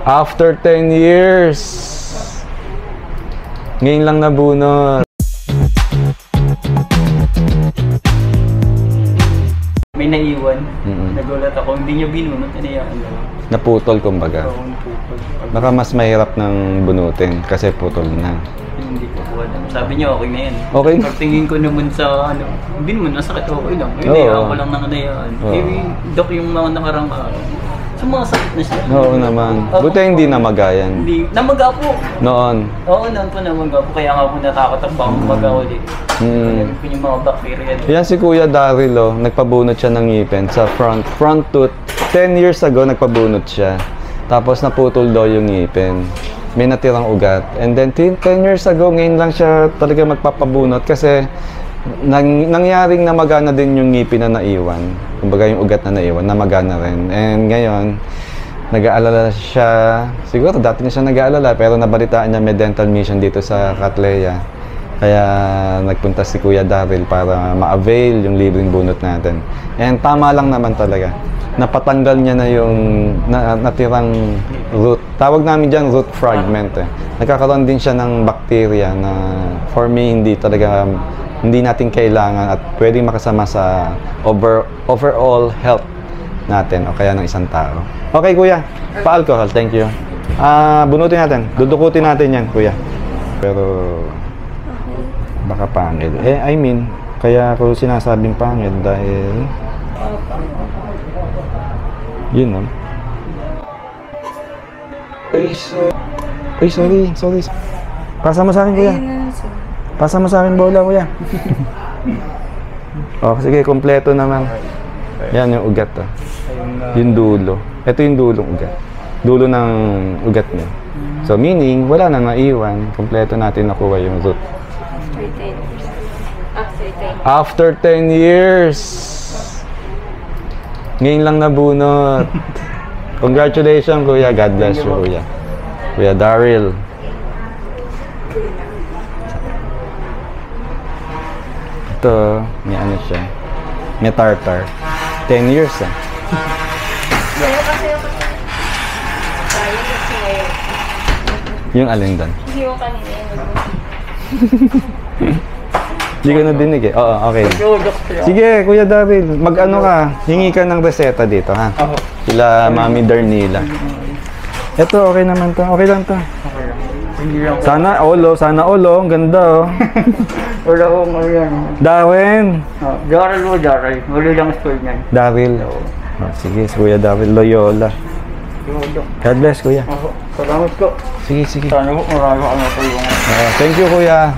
After 10 years. Ngayon lang nabunot. May naiwan. Nagulat ako. Hindi niya binunot. Ano yung ano? Naputol kumbaga. Oo, putol. Baka mas mahirap ng bunutin kasi putol na. Hindi ko po alam. Sabi niya okay na yan. Okay. Pagtingin ko naman sa ano, hindi naman nasakit, okay lang. Oo. Hindi, ako lang nang ano yan. Oo. Dok yung mga nakarang araw. Sumasakit na siya. Oo naman. Buti hindi namagayan. Hindi. Namaga po. Noon. Oo, noon po namaga po. Kaya nga po natakot ako baka maga ulit. Kaya po yung mga bacteria. Yan si Kuya Daryl, oh, nagpabunot siya ng ngipin sa front tooth. 10 years ago, nagpabunot siya. Tapos naputol daw yung ngipin. May natirang ugat. And then 10 years ago, ngayon lang siya talaga magpapabunot kasi nangyaring namagana din yung ngipin na naiwan. Kumbaga yung ugat na naiwan, namagana rin. And ngayon, nag-aalala siya. Siguro dati na siya nag-aalala pero nabalitaan niya may dental mission dito sa Cattleya. Kaya nagpunta si Kuya Daryl para ma-avail yung libreng bunot natin. And tama lang naman talaga. Napatanggal niya na yung natirang root. Tawag namin dyan root fragment. Nagkakaroon din siya ng bacteria na for me hindi natin kailangan at pwedeng makasama sa overall health natin o kaya ng isang tao. Okay Kuya, pa-alcohol. Thank you. Bunutin natin. Dudukutin natin yan Kuya. Pero baka pangil. I mean, kaya ako sinasabing pangil dahil yun no? Ay, sorry. Pasa mo sa akin, Kuya. Pasa mo sa akin bola, Kuya. Oh, sige, kompleto naman. Yan yung ugat to. Yung dulo. Ito yung dulong ugat. Dulo ng ugat niya. So, meaning, wala nang naiwan. Kompleto natin nakuha yung root. After 10 years. Ngayon lang nabunot. Congratulations, Kuya. God bless you, Kuya. Kuya Daryl. Ito, may ano siya. May tartar. 10 years, ah. Yung alin doon? Yung kanina yun. Hindi ko na dinig eh. Oo, okay. Sige, Kuya Daryl, mag-ano ka, hingi ka ng reseta dito, ha? Sila Mami Darnila. Ito, okay naman to. Okay lang to. Sana all, ang ganda, oh. Wala ko ngayon. Darwin. Daryl. Wala lang school niyan. Daryl. Oh, sige, Kuya Daryl Loyola. God bless, Kuya. Salamat ko. Sige. Sana po marami ako natulungan. Thank you, Kuya.